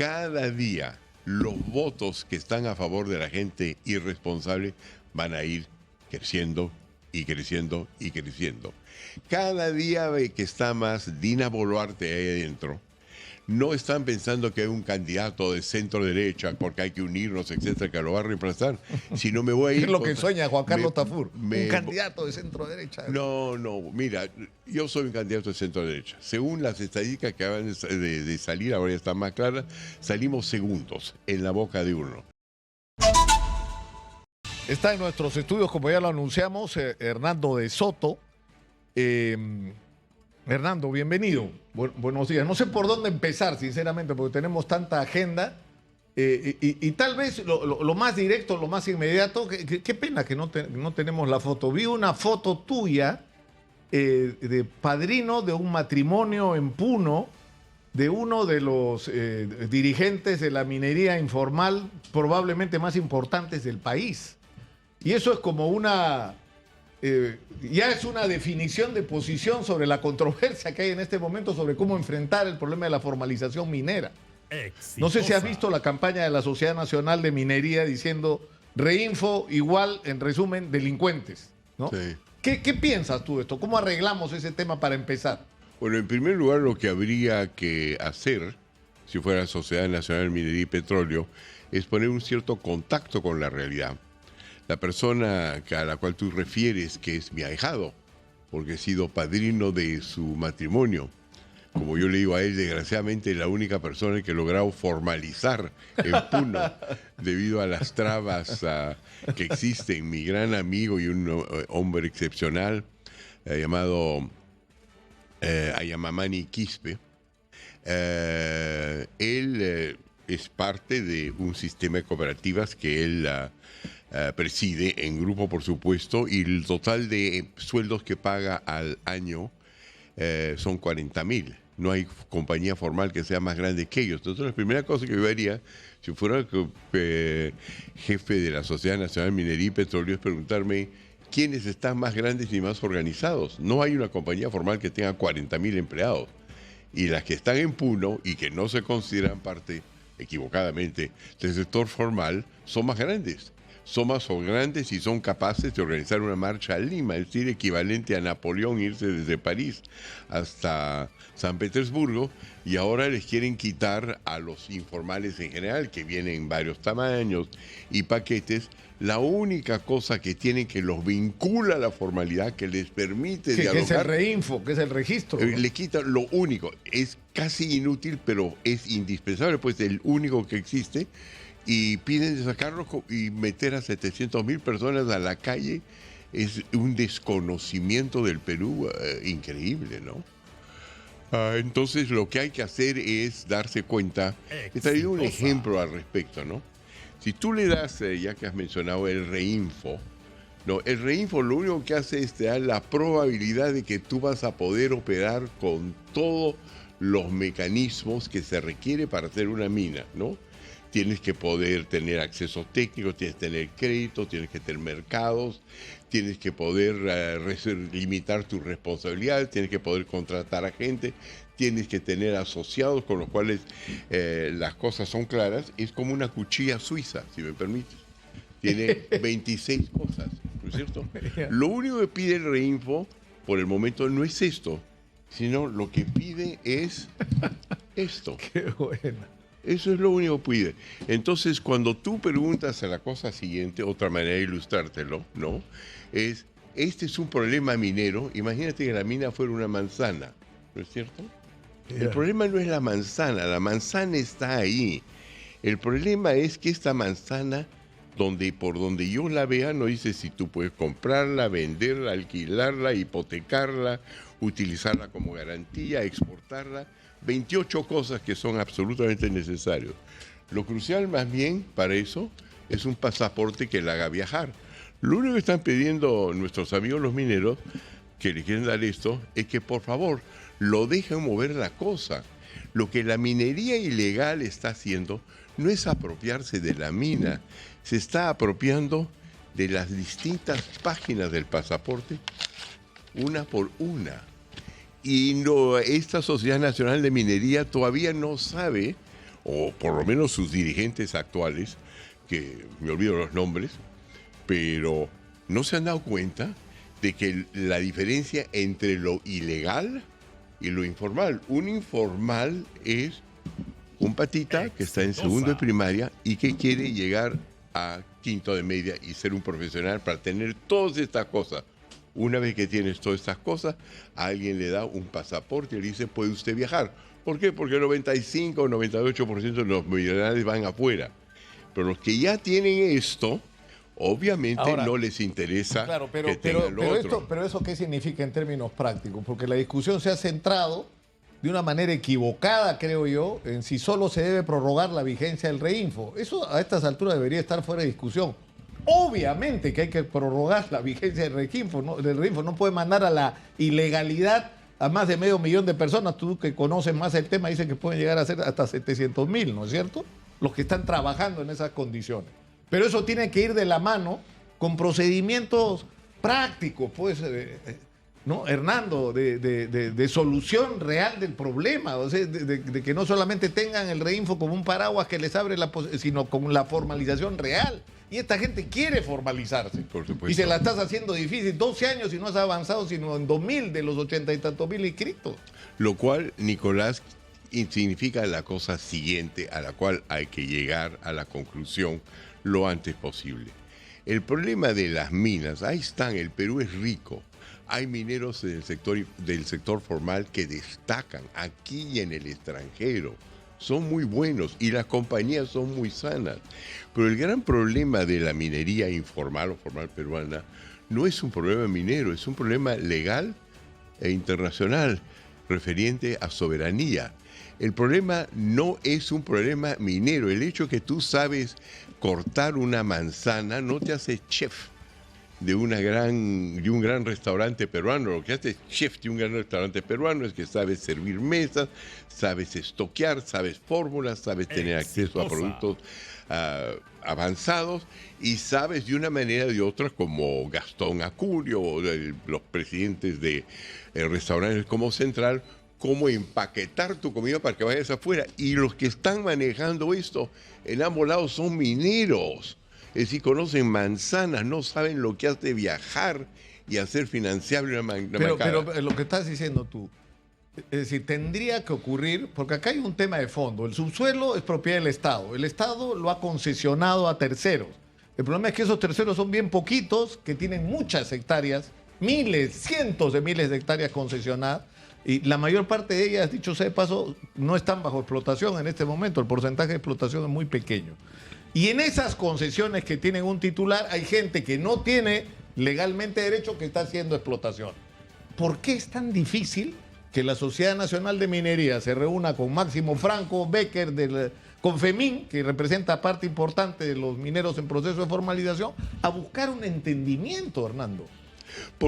cada día los votos que están a favor de la gente irresponsable van a ir creciendo y creciendo y creciendo. Cada día que está más Dina Boluarte ahí adentro, no están pensando que hay un candidato de centro derecha porque hay que unirnos, etcétera, que lo va a reemplazar. Si no me voy a ir. Es lo que sueña Juan Carlos Tafur, un candidato de centro derecha. No, mira, yo soy un candidato de centro derecha. Según las estadísticas que acaban de salir, ahora ya están más claras, salimos segundos en la boca de uno. Está en nuestros estudios, como ya lo anunciamos, Hernando de Soto. Hernando, bienvenido. Buenos días. No sé por dónde empezar, sinceramente, porque tenemos tanta agenda. Y tal vez lo más directo, lo más inmediato, qué pena que no tenemos la foto. Vi una foto tuya de padrino de un matrimonio en Puno de uno de los dirigentes de la minería informal probablemente más importantes del país. Y eso es como una... ya es una definición de posición sobre la controversia que hay en este momento sobre cómo enfrentar el problema de la formalización minera. Exitosa. No sé si has visto la campaña de la Sociedad Nacional de Minería diciendo Reinfo igual, en resumen, delincuentes, ¿no? Sí. ¿Qué piensas tú de esto? ¿Cómo arreglamos ese tema para empezar? Bueno, en primer lugar, lo que habría que hacer, si fuera Sociedad Nacional de Minería y Petróleo, es poner un cierto contacto con la realidad. La persona a la cual tú refieres, que es mi ahijado, porque he sido padrino de su matrimonio. Como yo le digo a él, desgraciadamente la única persona que he logrado formalizar en Puno debido a las trabas que existen. Mi gran amigo y un hombre excepcional llamado Ayamamani Quispe. Él es parte de un sistema de cooperativas que él preside en grupo, por supuesto, y el total de sueldos que paga al año son 40,000. No hay compañía formal que sea más grande que ellos. Entonces, la primera cosa que yo haría, si fuera jefe de la Sociedad Nacional de Minería y Petróleo, es preguntarme quiénes están más grandes y más organizados. No hay una compañía formal que tenga 40,000 empleados. Y las que están en Puno y que no se consideran parte, equivocadamente, del sector formal, son más grandes. Son más grandes y son capaces de organizar una marcha a Lima, es decir, equivalente a Napoleón irse desde París hasta San Petersburgo, y ahora les quieren quitar a los informales en general, que vienen en varios tamaños y paquetes, la única cosa que tienen que los vincula a la formalidad, que les permite dialogar. Que es el Reinfo, que es el registro. Le quitan lo único, es casi inútil, pero es indispensable, pues el único que existe. Y piden sacarlo y meter a 700,000 personas a la calle. Es un desconocimiento del Perú increíble, ¿no? Entonces lo que hay que hacer es darse cuenta. He traído un ejemplo al respecto, ¿no? Si tú le das, ya que has mencionado el Reinfo, no, el Reinfo lo único que hace es te dar la probabilidad de que tú vas a poder operar con todos los mecanismos que se requiere para hacer una mina, ¿no? Tienes que poder tener acceso técnico, tienes que tener crédito, tienes que tener mercados, tienes que poder limitar tu responsabilidad, tienes que poder contratar a gente, tienes que tener asociados con los cuales las cosas son claras. Es como una cuchilla suiza, si me permites. Tiene 26 cosas, ¿no es cierto? Lo único que pide el Reinfo por el momento no es esto, sino lo que pide es esto. Qué buena. Eso es lo único que pide. Entonces, cuando tú preguntas a la cosa siguiente, otra manera de ilustrártelo, ¿no? Este es un problema minero. Imagínate que la mina fuera una manzana, ¿no es cierto? El problema no es la manzana está ahí. El problema es que esta manzana, por donde yo la vea, no dice si tú puedes comprarla, venderla, alquilarla, hipotecarla, utilizarla como garantía, exportarla. 28 cosas que son absolutamente necesarias. Lo crucial más bien para eso es un pasaporte que la haga viajar. Lo único que están pidiendo nuestros amigos los mineros, que le quieren dar esto, es que por favor lo dejen mover la cosa. Lo que la minería ilegal está haciendo no es apropiarse de la mina, se está apropiando de las distintas páginas del pasaporte, una por una. Y esta Sociedad Nacional de Minería todavía no sabe o por lo menos sus dirigentes actuales, que me olvido los nombres, pero no se han dado cuenta de que la diferencia entre lo ilegal y lo informal. Un informal es un patita que está en segundo de primaria y que quiere llegar a quinto de media y ser un profesional para tener todas estas cosas. Una vez que tienes todas estas cosas, alguien le da un pasaporte y le dice, puede usted viajar. ¿Por qué? Porque el 95 o 98% de los millonarios van afuera. Pero los que ya tienen esto, obviamente ahora, no les interesa que tengan lo otro. Pero ¿eso qué significa en términos prácticos? Porque la discusión se ha centrado de una manera equivocada, creo yo, en si solo se debe prorrogar la vigencia del Reinfo. Eso a estas alturas debería estar fuera de discusión. Obviamente que hay que prorrogar la vigencia del Reinfo, no puede mandar a la ilegalidad a más de 500.000 de personas. Tú que conoces más el tema dices que pueden llegar a ser hasta 700.000, ¿no es cierto? Los que están trabajando en esas condiciones. Pero eso tiene que ir de la mano con procedimientos prácticos, pues, ¿no, Hernando? De solución real del problema, o sea, de que no solamente tengan el Reinfo como un paraguas que les abre sino con la formalización real. Y esta gente quiere formalizarse. Por supuesto. Y se la estás haciendo difícil. 12 años y no has avanzado sino en 2.000 de los 80 y tantos mil inscritos. Lo cual, Nicolás, significa la cosa siguiente a la cual hay que llegar a la conclusión lo antes posible. El problema de las minas, ahí están, el Perú es rico. Hay mineros del sector formal que destacan aquí y en el extranjero. Son muy buenos y las compañías son muy sanas. Pero el gran problema de la minería informal o formal peruana no es un problema minero, es un problema legal e internacional referente a soberanía. El problema no es un problema minero. El hecho que tú sabes cortar una manzana no te hace chef de un gran restaurante peruano. Lo que hace chef de un gran restaurante peruano es que sabes servir mesas, sabes estoquear, sabes fórmulas, sabes tener acceso a productos avanzados y sabes de una manera o de otra, como Gastón Acurio o los presidentes de restaurantes como Central, cómo empaquetar tu comida para que vayas afuera. Y los que están manejando esto en ambos lados son mineros. Es decir, conocen manzanas, no saben lo que hace viajar y hacer financiable una pero lo que estás diciendo tú, es decir, tendría que ocurrir, porque acá hay un tema de fondo. El subsuelo es propiedad del Estado. El Estado lo ha concesionado a terceros. El problema es que esos terceros son bien poquitos, que tienen muchas hectáreas, miles, cientos de miles de hectáreas concesionadas, y la mayor parte de ellas, dicho sea de paso, no están bajo explotación en este momento. El porcentaje de explotación es muy pequeño. Y en esas concesiones que tienen un titular, hay gente que no tiene legalmente derecho que está haciendo explotación. ¿Por qué es tan difícil que la Sociedad Nacional de Minería se reúna con Máximo Franco Becker, con FEMIN, que representa parte importante de los mineros en proceso de formalización, a buscar un entendimiento, Hernando?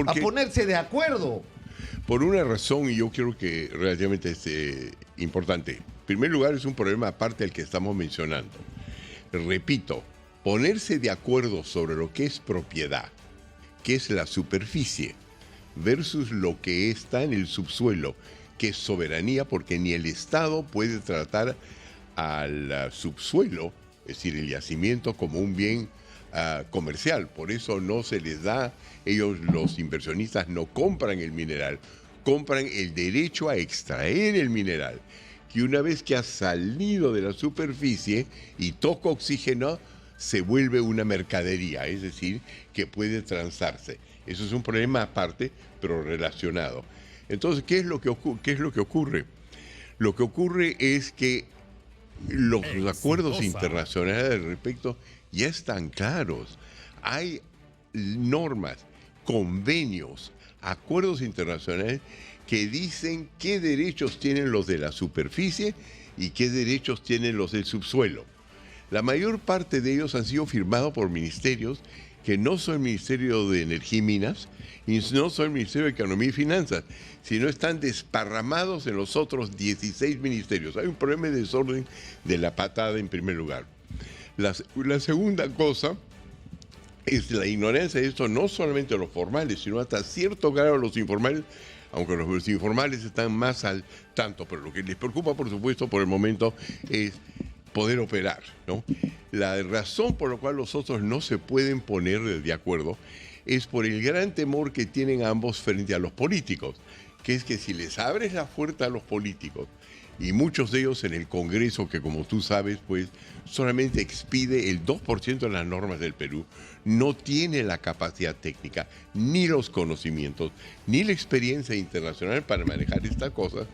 A ponerse de acuerdo. Por una razón, y yo creo que relativamente es importante. En primer lugar, es un problema aparte del que estamos mencionando. Repito, ponerse de acuerdo sobre lo que es propiedad, que es la superficie, versus lo que está en el subsuelo, que es soberanía, porque ni el Estado puede tratar al subsuelo, es decir, el yacimiento, como un bien comercial. Por eso no se les da, ellos, los inversionistas, no compran el mineral, compran el derecho a extraer el mineral. Y una vez que ha salido de la superficie y toca oxígeno, se vuelve una mercadería, es decir, que puede transarse. Eso es un problema aparte, pero relacionado. Entonces, ¿qué es lo que ocurre? Lo que ocurre es que los acuerdos internacionales al respecto ya están claros. Hay normas, convenios, acuerdos internacionales que dicen qué derechos tienen los de la superficie y qué derechos tienen los del subsuelo. La mayor parte de ellos han sido firmados por ministerios que no son el Ministerio de Energía y Minas y no son el Ministerio de Economía y Finanzas, sino están desparramados en los otros 16 ministerios. Hay un problema de desorden de la patada en primer lugar. La segunda cosa es la ignorancia de esto, no solamente de los formales, sino hasta cierto grado de los informales, aunque los informales están más al tanto, pero lo que les preocupa, por supuesto, por el momento es poder operar, ¿no? La razón por la cual los otros no se pueden poner de acuerdo es por el gran temor que tienen ambos frente a los políticos, que es que si les abres la puerta a los políticos, y muchos de ellos en el Congreso, que como tú sabes, pues solamente expide el 2% de las normas del Perú, no tiene la capacidad técnica, ni los conocimientos, ni la experiencia internacional para manejar estas cosas,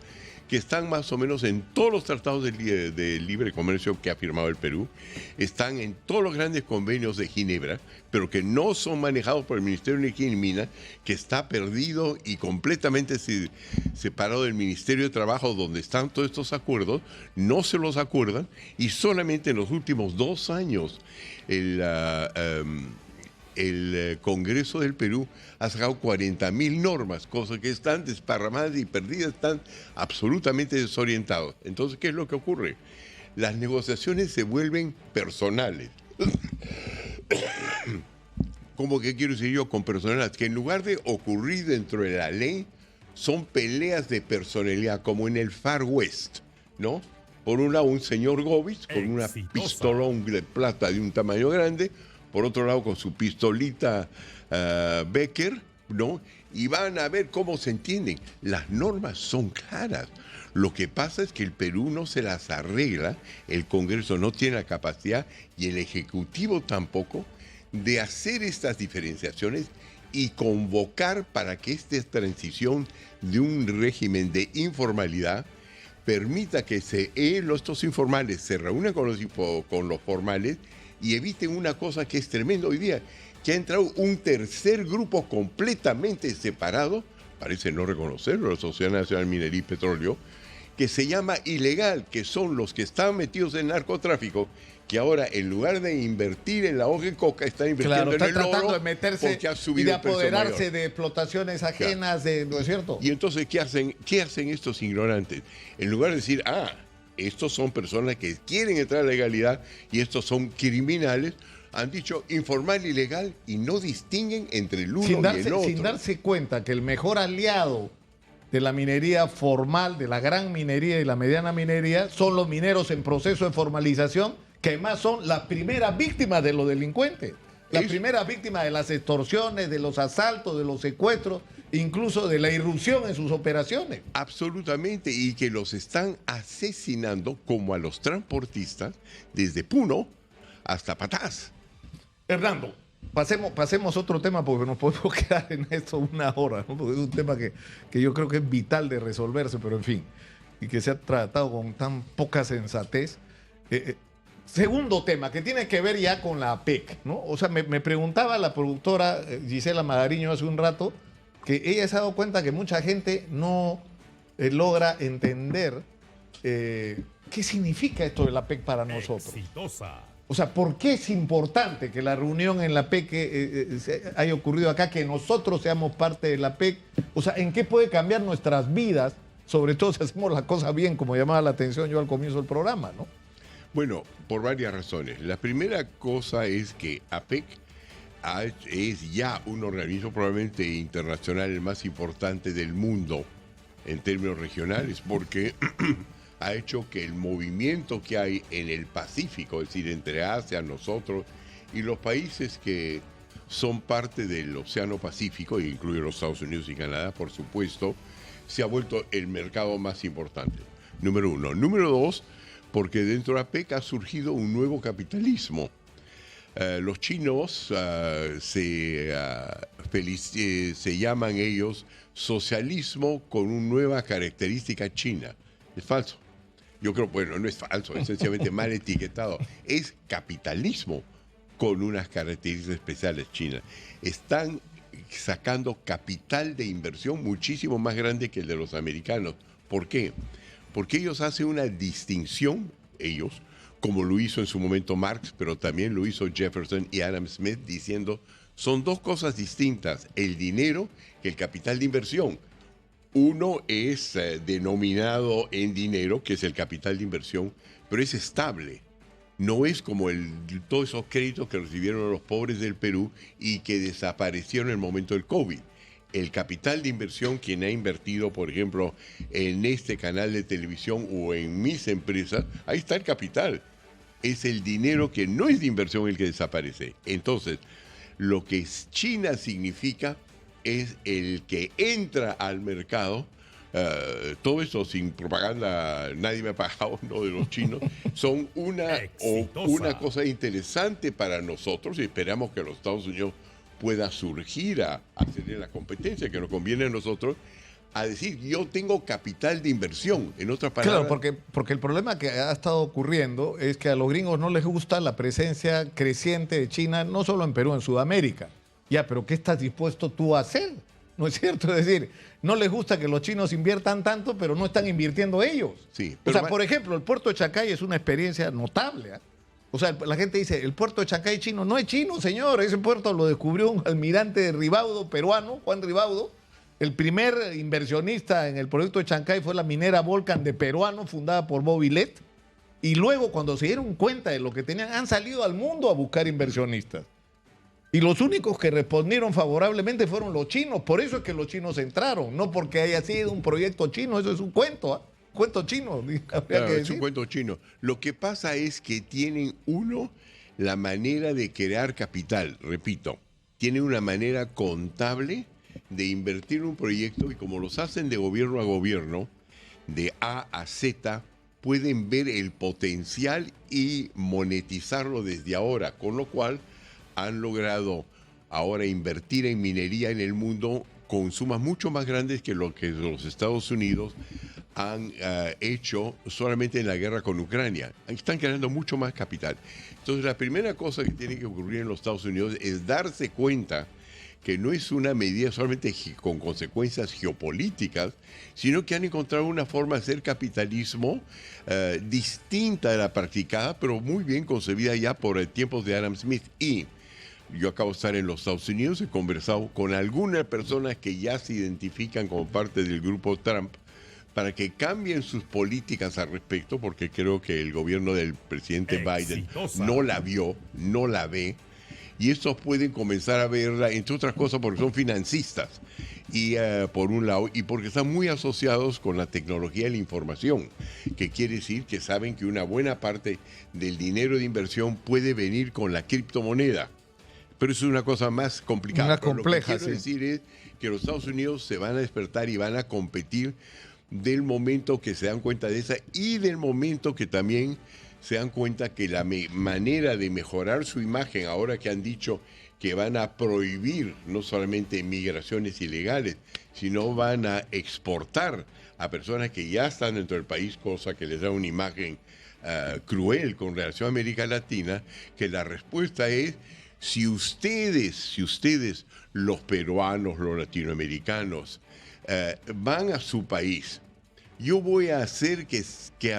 que están más o menos en todos los tratados de libre comercio que ha firmado el Perú, están en todos los grandes convenios de Ginebra, pero que no son manejados por el Ministerio de Energía y Minas, que está perdido y completamente separado del Ministerio de Trabajo, donde están todos estos acuerdos, no se los acuerdan, y solamente en los últimos 2 años el Congreso del Perú ha sacado 40.000 normas, cosas que están desparramadas y perdidas, están absolutamente desorientados. Entonces, ¿qué es lo que ocurre? Las negociaciones se vuelven personales. ¿Cómo que quiero decir yo con personalidad? Que en lugar de ocurrir dentro de la ley, son peleas de personalidad, como en el Far West, ¿no? Por un lado, un señor Goebbels con una pistolón de plata de un tamaño grande, por otro lado con su pistolita Becker, ¿no? Y van a ver cómo se entienden. Las normas son claras. Lo que pasa es que el Perú no se las arregla, el Congreso no tiene la capacidad y el Ejecutivo tampoco de hacer estas diferenciaciones y convocar para que esta transición de un régimen de informalidad permita que estos informales se reúnan con los formales y eviten una cosa que es tremenda hoy día, que ha entrado un tercer grupo completamente separado, parece no reconocerlo, la Sociedad Nacional de Minería y Petróleo, que se llama ilegal, que son los que están metidos en narcotráfico, que ahora en lugar de invertir en la hoja de coca, están invirtiendo en el oro, tratando de meterse porque ha subido y de el precio apoderarse mayor. de explotaciones ajenas, ¿no es cierto? Y entonces, ¿qué hacen estos ignorantes? En lugar de decir, estos son personas que quieren entrar a la legalidad y estos son criminales, han dicho informal y legal y no distinguen entre el uno y el otro. Sin darse cuenta que el mejor aliado de la minería formal, de la gran minería y la mediana minería, son los mineros en proceso de formalización, que además son las primeras víctimas de los delincuentes, las primeras víctimas de las extorsiones, de los asaltos, de los secuestros, incluso de la irrupción en sus operaciones. Absolutamente, y que los están asesinando como a los transportistas desde Puno hasta Patás. Hernando, pasemos a otro tema porque nos podemos quedar en esto 1 hora, ¿no? Porque es un tema que yo creo que es vital de resolverse, pero en fin, y que se ha tratado con tan poca sensatez. Segundo tema, que tiene que ver ya con la APEC, ¿no? O sea, me preguntaba la productora Gisela Magariño hace un rato que ella se ha dado cuenta que mucha gente no logra entender qué significa esto de la APEC para nosotros. Exitosa. O sea, ¿por qué es importante que la reunión en la PEC haya ocurrido acá, que nosotros seamos parte de la PEC? O sea, ¿en qué puede cambiar nuestras vidas? Sobre todo si hacemos las cosas bien, como llamaba la atención yo al comienzo del programa, ¿no? Bueno, por varias razones. La primera cosa es que APEC es ya un organismo probablemente internacional el más importante del mundo en términos regionales, porque ha hecho que el movimiento que hay en el Pacífico, es decir, entre Asia, nosotros y los países que son parte del Océano Pacífico, e incluye los Estados Unidos y Canadá, por supuesto, se ha vuelto el mercado más importante. Número 1. Número 2, porque dentro de la PEC ha surgido un nuevo capitalismo. Los chinos se llaman ellos socialismo con una nueva característica china. Es falso. Yo creo, bueno, no es falso, es sencillamente mal etiquetado. Es capitalismo con unas características especiales chinas. Están sacando capital de inversión muchísimo más grande que el de los americanos. ¿Por qué? Porque ellos hacen una distinción, como lo hizo en su momento Marx, pero también lo hizo Jefferson y Adam Smith, diciendo, son dos cosas distintas, el dinero y el capital de inversión. Uno es denominado en dinero, que es el capital de inversión, pero es estable. No es como todos esos créditos que recibieron los pobres del Perú y que desaparecieron en el momento del COVID. El capital de inversión, quien ha invertido, por ejemplo, en este canal de televisión o en mis empresas, ahí está el capital. es el dinero que no es de inversión el que desaparece. Entonces, lo que China significa es el que entra al mercado. Todo eso sin propaganda, nadie me ha pagado, no de los chinos, son una cosa interesante para nosotros y esperamos que los Estados Unidos pueda surgir a hacer la competencia que nos conviene a nosotros, a decir, yo tengo capital de inversión, en otras palabras. Claro, porque el problema que ha estado ocurriendo es que a los gringos no les gusta la presencia creciente de China, no solo en Perú, en Sudamérica. Ya, pero ¿qué estás dispuesto tú a hacer? ¿No es cierto? Es decir, no les gusta que los chinos inviertan tanto, pero no están invirtiendo ellos. Sí, o sea, por ejemplo, el puerto de Chancay es una experiencia notable. O sea, la gente dice, el puerto de Chancay chino. No es chino, señor. Ese puerto lo descubrió un almirante de Ribaudo, peruano, Juan Ribaudo. El primer inversionista en el proyecto de Chancay fue la minera Volcan de Peruano, fundada por Mobilet. Y luego, cuando se dieron cuenta de lo que tenían, han salido al mundo a buscar inversionistas. Y los únicos que respondieron favorablemente fueron los chinos. Por eso es que los chinos entraron, no porque haya sido un proyecto chino. Eso es un cuento, ¿eh? Cuento chino. Claro, es un cuento chino. Lo que pasa es que tienen la manera de crear capital, repito, tienen una manera contable de invertir en un proyecto y como los hacen de gobierno a gobierno, de A a Z, pueden ver el potencial y monetizarlo desde ahora, con lo cual han logrado ahora invertir en minería en el mundo con sumas mucho más grandes que lo que los Estados Unidos han hecho solamente en la guerra con Ucrania. Están creando mucho más capital. Entonces, la primera cosa que tiene que ocurrir en los Estados Unidos es darse cuenta que no es una medida solamente con consecuencias geopolíticas, sino que han encontrado una forma de hacer capitalismo distinta de la practicada, pero muy bien concebida ya por tiempos de Adam Smith. Y yo acabo de estar en los Estados Unidos, he conversado con algunas personas que ya se identifican como parte del grupo Trump para que cambien sus políticas al respecto, porque creo que el gobierno del presidente Biden no la vio, no la ve, y estos pueden comenzar a verla, entre otras cosas, porque son financistas, y por un lado, y porque están muy asociados con la tecnología de la información, que quiere decir que saben que una buena parte del dinero de inversión puede venir con la criptomoneda. Pero eso es una cosa más complicada. Más compleja, lo que quiero decir es que los Estados Unidos se van a despertar y van a competir del momento que se dan cuenta de esa y del momento que también se dan cuenta que la manera de mejorar su imagen, ahora que han dicho que van a prohibir no solamente migraciones ilegales, sino van a exportar a personas que ya están dentro del país, cosa que les da una imagen cruel con relación a América Latina, que la respuesta es: si ustedes, los peruanos, los latinoamericanos, van a su país, yo voy a hacer que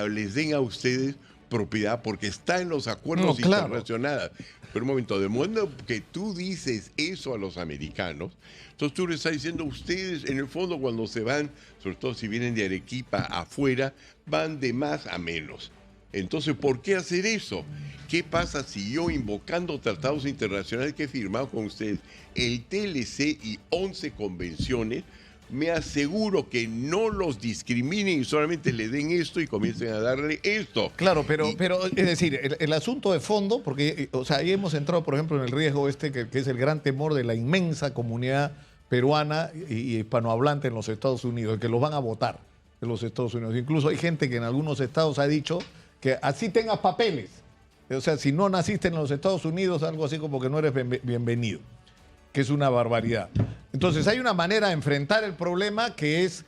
les den a ustedes propiedad porque está en los acuerdos internacionales. Pero un momento, de modo que tú dices eso a los americanos, entonces tú les estás diciendo, ustedes en el fondo cuando se van, sobre todo si vienen de Arequipa afuera, van de más a menos. Entonces, ¿por qué hacer eso? ¿Qué pasa si yo, invocando tratados internacionales que he firmado con ustedes, el TLC y 11 convenciones, me aseguro que no los discriminen y solamente le den esto y comiencen a darle esto? Claro, pero es decir, el asunto de fondo, porque o sea, ahí hemos entrado, por ejemplo, en el riesgo que es el gran temor de la inmensa comunidad peruana y hispanohablante en los Estados Unidos, que los van a votar en los Estados Unidos. Incluso hay gente que en algunos estados ha dicho que así tengas papeles. O sea, si no naciste en los Estados Unidos, algo así como que no eres bienvenido, que es una barbaridad. Entonces hay una manera de enfrentar el problema que es,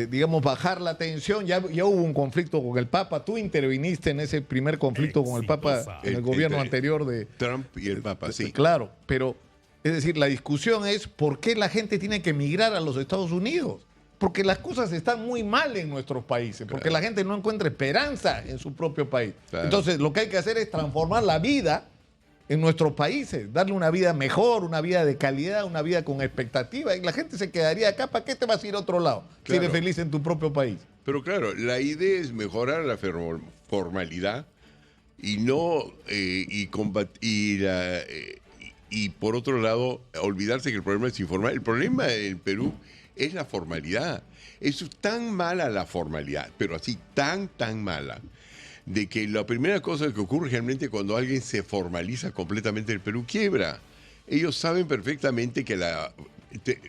digamos, bajar la tensión. Ya hubo un conflicto con el Papa. Tú interviniste en ese primer conflicto con el Papa en el gobierno anterior de Trump y el Papa, sí. Claro, pero es decir, la discusión es por qué la gente tiene que emigrar a los Estados Unidos. Porque las cosas están muy mal en nuestros países, porque la gente no encuentra esperanza en su propio país. Claro. Entonces, lo que hay que hacer es transformar la vida en nuestros países, darle una vida mejor, una vida de calidad, una vida con expectativa. Y la gente se quedaría acá, ¿para qué te vas a ir a otro lado? Claro. Si eres feliz en tu propio país. Pero claro, la idea es mejorar la formalidad y no y por otro lado, olvidarse que el problema es informal. El problema en Perú es la formalidad. Es tan mala la formalidad, pero así tan mala, de que la primera cosa que ocurre realmente cuando alguien se formaliza completamente el Perú quiebra. Ellos saben perfectamente que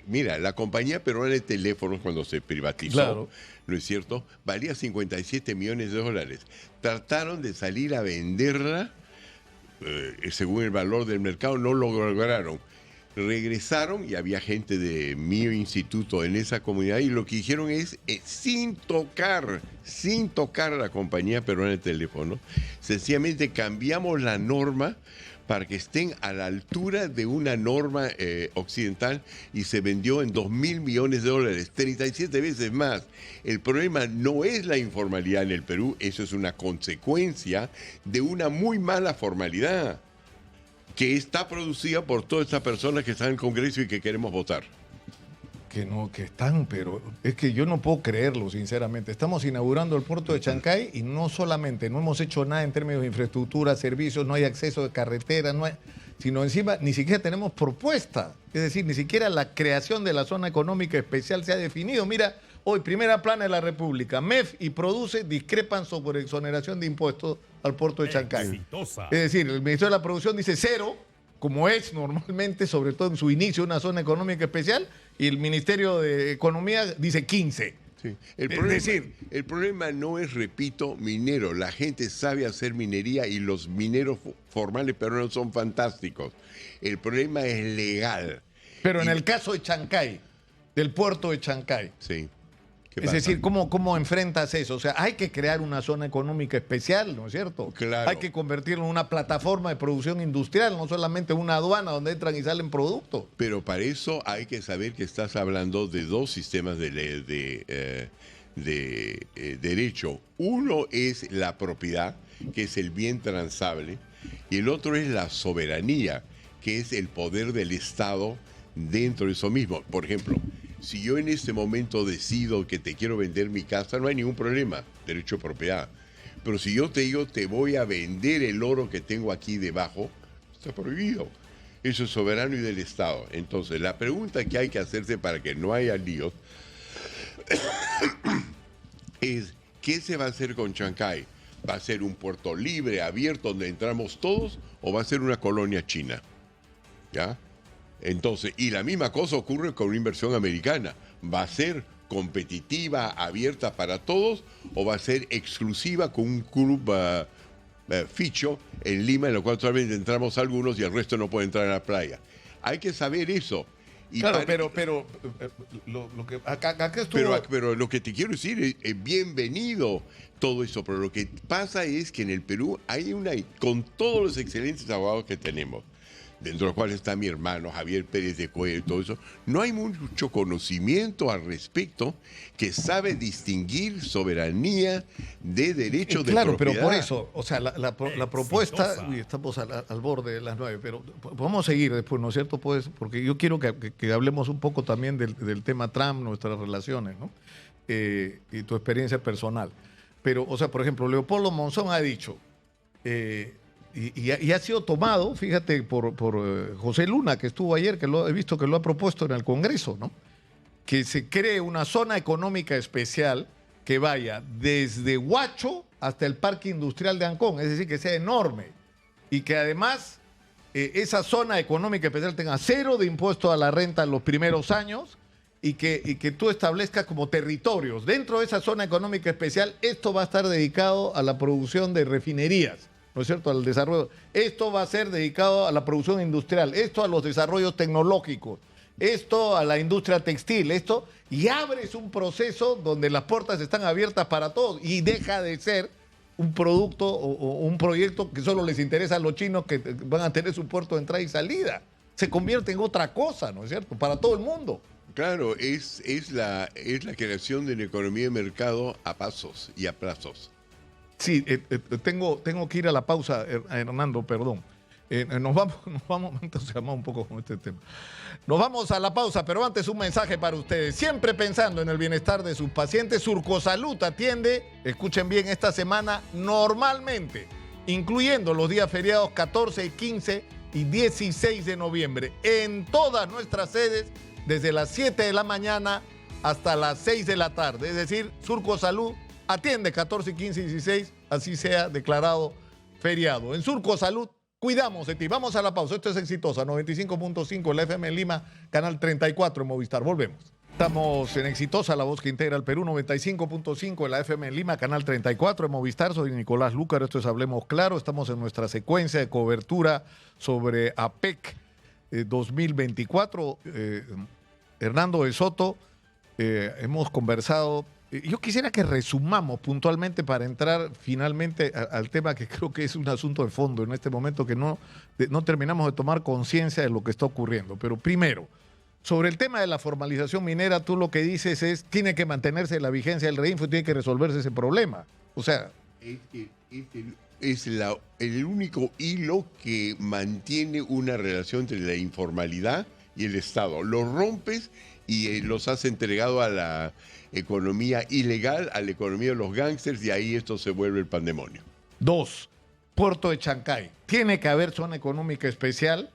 mira, la compañía peruana de teléfonos cuando se privatizó, Claro. ¿no es cierto?, valía 57 millones de dólares. Trataron de salir a venderla, según el valor del mercado, no lo lograron. Regresaron y había gente de mi instituto en esa comunidad y lo que dijeron es, sin tocar a la compañía peruana de teléfono, sencillamente cambiamos la norma para que estén a la altura de una norma occidental y se vendió en 2.000 millones de dólares, 37 veces más. El problema no es la informalidad en el Perú, eso es una consecuencia de una muy mala formalidad que está producida por todas estas personas que están en el Congreso y que queremos votar. Que no, que están, pero es que yo no puedo creerlo, sinceramente. Estamos inaugurando el puerto de Chancay y no solamente no hemos hecho nada en términos de infraestructura, servicios, no hay acceso de carretera, sino encima ni siquiera tenemos propuesta. Es decir, ni siquiera la creación de la zona económica especial se ha definido. Mira, hoy, primera plana de la República, MEF y Produce discrepan sobre exoneración de impuestos al puerto de Chancay. Exitosa. Es decir, el Ministerio de la Producción dice 0, como es normalmente, sobre todo en su inicio, una zona económica especial, y el Ministerio de Economía dice 15. Sí. El problema no es, repito, minero. La gente sabe hacer minería y los mineros formales peruanos son fantásticos. El problema es legal. Pero en el caso de Chancay, del puerto de Chancay, Sí. ¿Qué es pasa? decir, ¿cómo enfrentas eso? O sea, hay que crear una zona económica especial, ¿no es cierto? Claro. Hay que convertirlo en una plataforma de producción industrial, no solamente una aduana donde entran y salen productos. Pero para eso hay que saber que estás hablando de dos sistemas de derecho. Uno es la propiedad, que es el bien transable, y el otro es la soberanía, que es el poder del Estado dentro de eso mismo. Por ejemplo, si yo en este momento decido que te quiero vender mi casa, no hay ningún problema, derecho de propiedad. Pero si yo te digo, te voy a vender el oro que tengo aquí debajo, está prohibido. Eso es soberano y del Estado. Entonces, la pregunta que hay que hacerse para que no haya líos es, ¿qué se va a hacer con Chancay? ¿Va a ser un puerto libre, abierto, donde entramos todos, o va a ser una colonia china? ¿Ya? Entonces, y la misma cosa ocurre con una inversión americana. ¿Va a ser competitiva, abierta para todos, o va a ser exclusiva con un club ficho en Lima, en lo cual solamente entramos algunos y el resto no puede entrar a la playa? Hay que saber eso. Y Claro, pero lo que acá estuvo... pero lo que te quiero decir es bienvenido todo eso, pero lo que pasa es que en el Perú hay con todos los excelentes abogados que tenemos, dentro de los cuales está mi hermano Javier Pérez de Cuellar y todo eso, no hay mucho conocimiento al respecto que sabe distinguir soberanía de derecho de Claro, propiedad. pero por eso, o sea, la propuesta, Exitosa. uy, estamos al borde de las 9, pero vamos a seguir después, ¿no es cierto? Pues, porque yo quiero que hablemos un poco también del tema Trump, nuestras relaciones, ¿no? Y tu experiencia personal. Pero, o sea, por ejemplo, Leopoldo Monzón ha dicho, y ha sido tomado, fíjate, por José Luna, que estuvo ayer, que he visto que lo ha propuesto en el Congreso, ¿no? Que se cree una zona económica especial que vaya desde Huacho hasta el Parque Industrial de Ancón, es decir, que sea enorme y que además esa zona económica especial tenga 0 de impuesto a la renta en los primeros años y que tú establezcas como territorios. Dentro de esa zona económica especial, esto va a estar dedicado a la producción de refinerías, ¿no es cierto?, al desarrollo. Esto va a ser dedicado a la producción industrial, esto a los desarrollos tecnológicos, esto a la industria textil, esto, y abres un proceso donde las puertas están abiertas para todos y deja de ser un producto o un proyecto que solo les interesa a los chinos que van a tener su puerto de entrada y salida. Se convierte en otra cosa, ¿no es cierto?, para todo el mundo. Claro, es la creación de una economía de mercado a pasos y a plazos. Sí, tengo que ir a la pausa, Hernando, perdón. Nos vamos, me entusiasmado un poco con este tema. Nos vamos a la pausa, pero antes un mensaje para ustedes. Siempre pensando en el bienestar de sus pacientes, Surcosalud atiende, escuchen bien, esta semana normalmente, incluyendo los días feriados 14, 15 y 16 de noviembre, en todas nuestras sedes, desde las 7 de la mañana hasta las 6 de la tarde. Es decir, Surcosalud atiende 14, 15 y 16 así sea declarado feriado. En Surco Salud, cuidamos de ti. Vamos a la pausa. Esto es Exitosa, 95.5 en la FM en Lima, canal 34 en Movistar. Volvemos. Estamos en Exitosa, la voz que integra el Perú, 95.5 en la FM en Lima, canal 34 en Movistar. Soy Nicolás Lúcar, esto es Hablemos Claro. Estamos en nuestra secuencia de cobertura sobre APEC 2024. Hernando de Soto, hemos conversado. Yo quisiera que resumamos puntualmente para entrar finalmente al tema que creo que es un asunto de fondo en este momento, que no terminamos de tomar conciencia de lo que está ocurriendo. Pero primero, sobre el tema de la formalización minera, tú lo que dices es tiene que mantenerse la vigencia del REINFO y tiene que resolverse ese problema. O sea... Es el único hilo que mantiene una relación entre la informalidad y el Estado. Los rompes y los has entregado a la economía ilegal, a la economía de los gángsters, y ahí esto se vuelve el pandemonio. 2. Puerto de Chancay. Tiene que haber zona económica especial,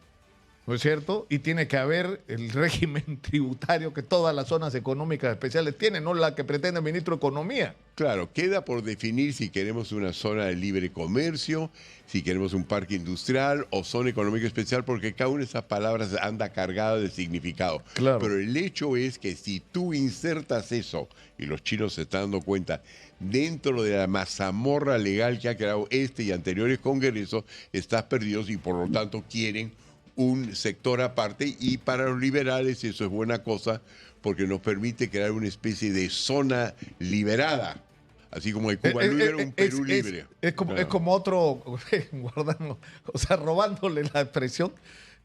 ¿no es cierto? Y tiene que haber el régimen tributario que todas las zonas económicas especiales tienen, no la que pretende el ministro de Economía. Claro, queda por definir si queremos una zona de libre comercio, si queremos un parque industrial o zona económica especial, porque cada una de esas palabras anda cargada de significado. Claro. Pero el hecho es que si tú insertas eso, y los chinos se están dando cuenta, dentro de la mazamorra legal que ha creado este y anteriores congresos, estás perdido y por lo tanto quieren un sector aparte, y para los liberales eso es buena cosa porque nos permite crear una especie de zona liberada, así como el Cuba libre, un Perú libre. Es como otro, guardando, o sea, robándole la expresión,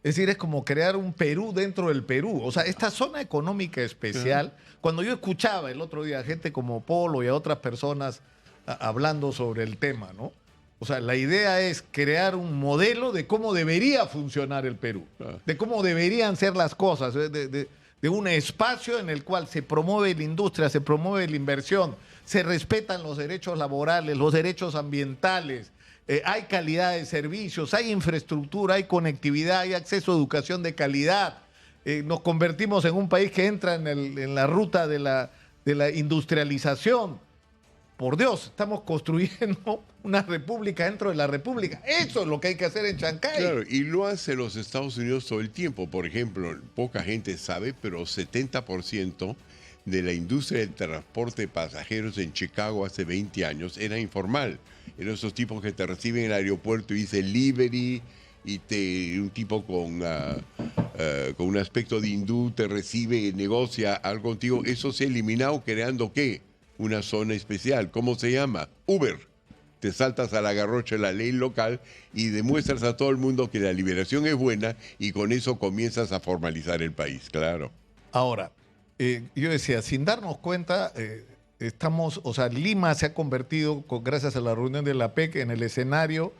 es decir, es como crear un Perú dentro del Perú. O sea, esta zona económica especial, cuando yo escuchaba el otro día a gente como Polo y a otras personas hablando sobre el tema, ¿no? O sea, la idea es crear un modelo de cómo debería funcionar el Perú, de cómo deberían ser las cosas, de un espacio en el cual se promueve la industria, se promueve la inversión, se respetan los derechos laborales, los derechos ambientales, hay calidad de servicios, hay infraestructura, hay conectividad, hay acceso a educación de calidad. Nos convertimos en un país que entra en la ruta de la industrialización. Por Dios, estamos construyendo una república dentro de la república. Eso es lo que hay que hacer en Chancay. Claro, y lo hace los Estados Unidos todo el tiempo. Por ejemplo, poca gente sabe, pero 70% de la industria del transporte de pasajeros en Chicago hace 20 años era informal. Eran esos tipos que te reciben en el aeropuerto y dicen delivery, y un tipo con un aspecto de hindú te recibe, negocia algo contigo. Eso se ha eliminado creando, ¿qué? Una zona especial. ¿Cómo se llama? Uber. Te saltas a la garrocha de la ley local y demuestras a todo el mundo que la liberación es buena, y con eso comienzas a formalizar el país, claro. Ahora, yo decía, sin darnos cuenta, Lima se ha convertido, gracias a la reunión de la APEC, en el escenario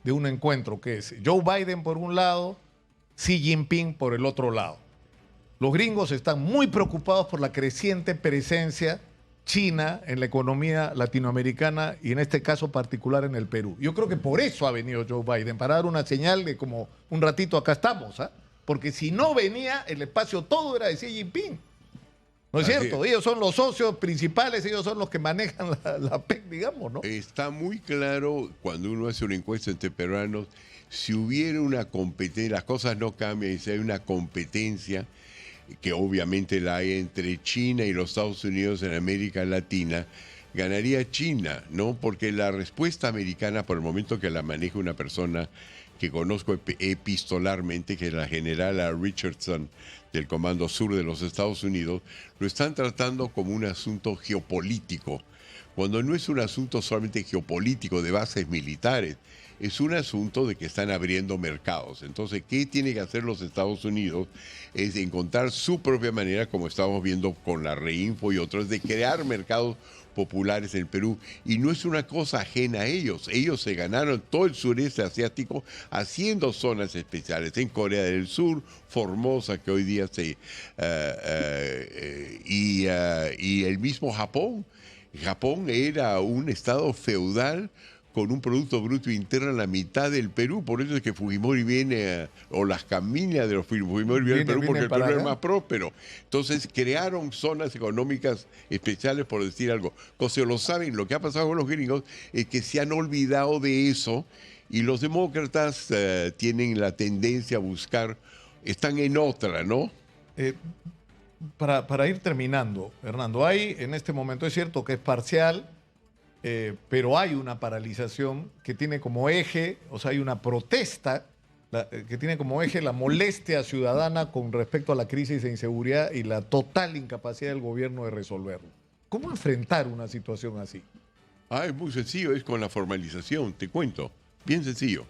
de un encuentro que es Joe Biden por un lado, Xi Jinping por el otro lado. Los gringos están muy preocupados por la creciente presencia China en la economía latinoamericana y en este caso particular en el Perú. Yo creo que por eso ha venido Joe Biden, para dar una señal de como un ratito acá estamos, ¿ah? Porque si no venía, el espacio todo era de Xi Jinping. ¿No es cierto? Ellos son los socios principales, ellos son los que manejan la PEC, digamos, ¿no? Está muy claro cuando uno hace una encuesta entre peruanos, si hubiera una competencia, las cosas no cambian, y si hay una competencia, que obviamente la hay entre China y los Estados Unidos en América Latina, ganaría China, ¿no? Porque la respuesta americana, por el momento que la maneja una persona que conozco epistolarmente, que es la generala Richardson del Comando Sur de los Estados Unidos, lo están tratando como un asunto geopolítico, cuando no es un asunto solamente geopolítico de bases militares, es un asunto de que están abriendo mercados. Entonces, ¿qué tiene que hacer los Estados Unidos? Es encontrar su propia manera, como estamos viendo con la Reinfo y otros, de crear mercados populares en el Perú. Y no es una cosa ajena a ellos. Ellos se ganaron todo el sureste asiático haciendo zonas especiales. En Corea del Sur, Formosa, que hoy día y el mismo Japón. Japón era un estado feudal con un Producto Bruto Interno a la mitad del Perú. Por eso es que Fujimori viene, o las caminias de los Fujimori vienen al Perú, porque el Perú es más próspero. Entonces crearon zonas económicas especiales, por decir algo. Entonces lo saben, lo que ha pasado con los gringos es que se han olvidado de eso, y los demócratas tienen la tendencia a buscar, están en otra, ¿no? Para ir terminando, Hernando, hay en este momento, es cierto que es parcial, pero hay una paralización que tiene como eje, o sea, hay una protesta que tiene como eje la molestia ciudadana con respecto a la crisis de inseguridad y la total incapacidad del gobierno de resolverlo. ¿Cómo enfrentar una situación así? Es muy sencillo, es con la formalización, te cuento, bien sencillo.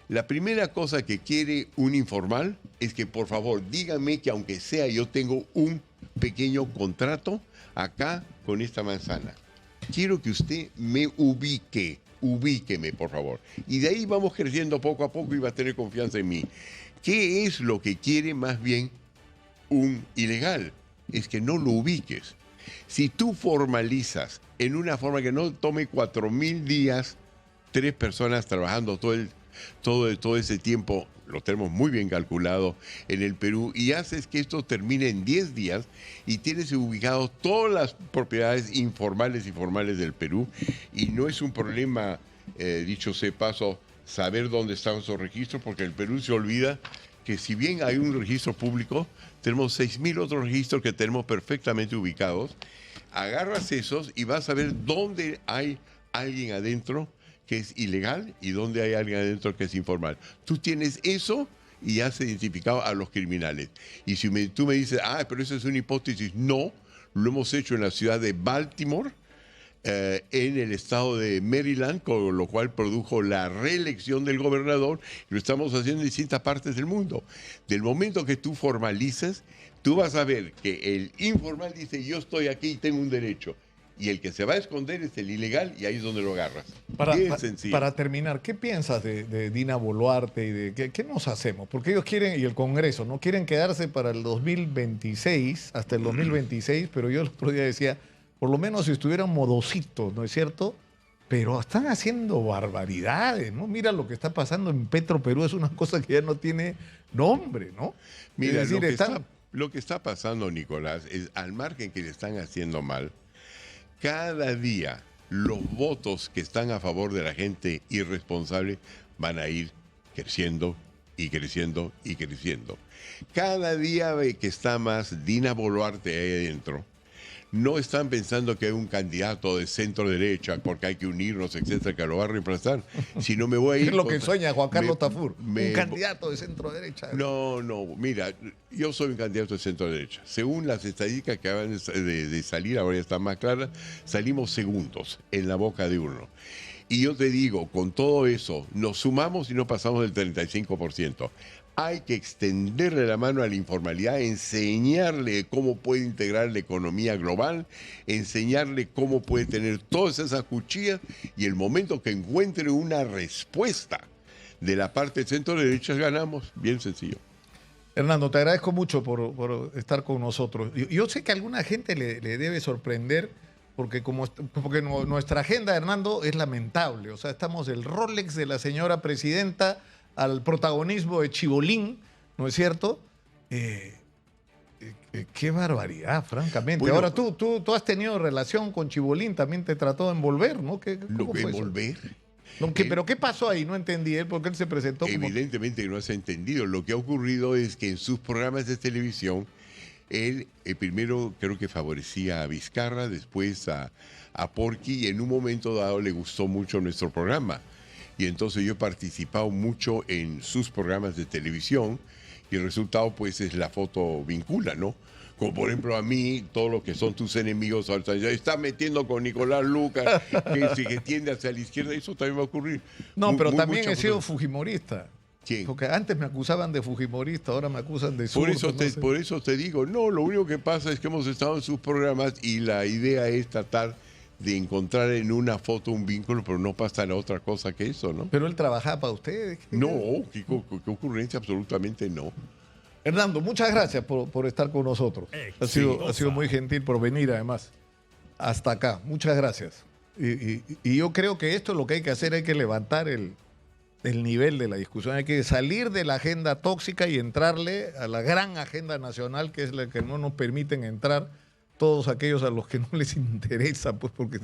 La primera cosa que quiere un informal es que, por favor, dígame que aunque sea yo tengo un pequeño contrato acá con esta manzana. Quiero que usted me ubíqueme, por favor. Y de ahí vamos creciendo poco a poco y va a tener confianza en mí. ¿Qué es lo que quiere más bien un ilegal? Es que no lo ubiques. Si tú formalizas en una forma que no tome 4.000 días, 3 personas trabajando todo ese tiempo, lo tenemos muy bien calculado en el Perú, y haces que esto termine en 10 días y tienes ubicados todas las propiedades informales y formales del Perú, y no es un problema, dicho sea paso, saber dónde están esos registros, porque el Perú se olvida que si bien hay un registro público, tenemos 6.000 otros registros que tenemos perfectamente ubicados. Agarras esos y vas a ver dónde hay alguien adentro que es ilegal y dónde hay alguien adentro que es informal. Tú tienes eso y ya has identificado a los criminales. Y si tú me dices, pero eso es una hipótesis, no, lo hemos hecho en la ciudad de Baltimore, en el estado de Maryland, con lo cual produjo la reelección del gobernador, y lo estamos haciendo en distintas partes del mundo. Del momento que tú formalizas, tú vas a ver que el informal dice, yo estoy aquí y tengo un derecho. Y el que se va a esconder es el ilegal, y ahí es donde lo agarras. Bien sencillo. Para terminar, ¿qué piensas de Dina Boluarte y de qué nos hacemos? Porque ellos quieren, y el Congreso, ¿no? Quieren quedarse para el 2026, hasta el 2026, pero yo el otro día decía, por lo menos si estuvieran modositos, ¿no es cierto? Pero están haciendo barbaridades, ¿no? Mira lo que está pasando en Petroperú, es una cosa que ya no tiene nombre, ¿no? Mira, es decir, lo que está pasando, Nicolás, es al margen que le están haciendo mal, cada día los votos que están a favor de la gente irresponsable van a ir creciendo y creciendo y creciendo. Cada día que está más Dina Boluarte ahí adentro, no están pensando que hay un candidato de centro derecha porque hay que unirnos, etcétera, que lo va a reemplazar. Si no me voy a ir. Es lo que sueña Juan Carlos Tafur, un candidato de centro derecha. No, mira, yo soy un candidato de centro derecha. Según las estadísticas que acaban de salir, ahora ya están más claras, salimos segundos en la boca de uno. Y yo te digo, con todo eso, nos sumamos y no pasamos del 35%. Hay que extenderle la mano a la informalidad, enseñarle cómo puede integrar la economía global, enseñarle cómo puede tener todas esas cuchillas, y el momento que encuentre una respuesta de la parte del centro derecha, ganamos. Bien sencillo. Hernando, te agradezco mucho por estar con nosotros. Yo sé que a alguna gente le debe sorprender, porque nuestra agenda, Hernando, es lamentable. O sea, estamos del Rolex de la señora presidenta al protagonismo de Chibolín, ¿no es cierto? Qué barbaridad, francamente. Bueno, ahora, tú has tenido relación con Chibolín, también te trató de envolver, ¿no? ¿Lo que envolver? No, ¿pero qué pasó ahí? No entendí él, porque él se presentó como... Evidentemente que no has entendido. Lo que ha ocurrido es que en sus programas de televisión, él primero creo que favorecía a Vizcarra, después a Porky, y en un momento dado le gustó mucho nuestro programa. Y entonces yo he participado mucho en sus programas de televisión, y el resultado pues es la foto vincula, ¿no? Como por ejemplo a mí, todos los que son tus enemigos, está metiendo con Nicolás Lucas, que tiende hacia la izquierda, eso también va a ocurrir. No, pero también he sido fujimorista. ¿Quién? Porque antes me acusaban de fujimorista, ahora me acusan de zurdo. Por eso te digo, no, lo único que pasa es que hemos estado en sus programas y la idea es tratar de encontrar en una foto un vínculo, pero no pasa la otra cosa que eso, ¿no? Pero él trabajaba para ustedes. No, qué ocurrencia, absolutamente no. Hernando, muchas gracias por estar con nosotros. Ha sido muy gentil por venir, además, hasta acá. Muchas gracias. Y yo creo que esto es lo que hay que hacer, hay que levantar el nivel de la discusión, hay que salir de la agenda tóxica y entrarle a la gran agenda nacional, que es la que no nos permiten entrar todos aquellos a los que no les interesa, pues porque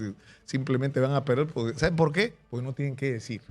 simplemente van a perder. ¿Saben por qué? Porque no tienen qué decir.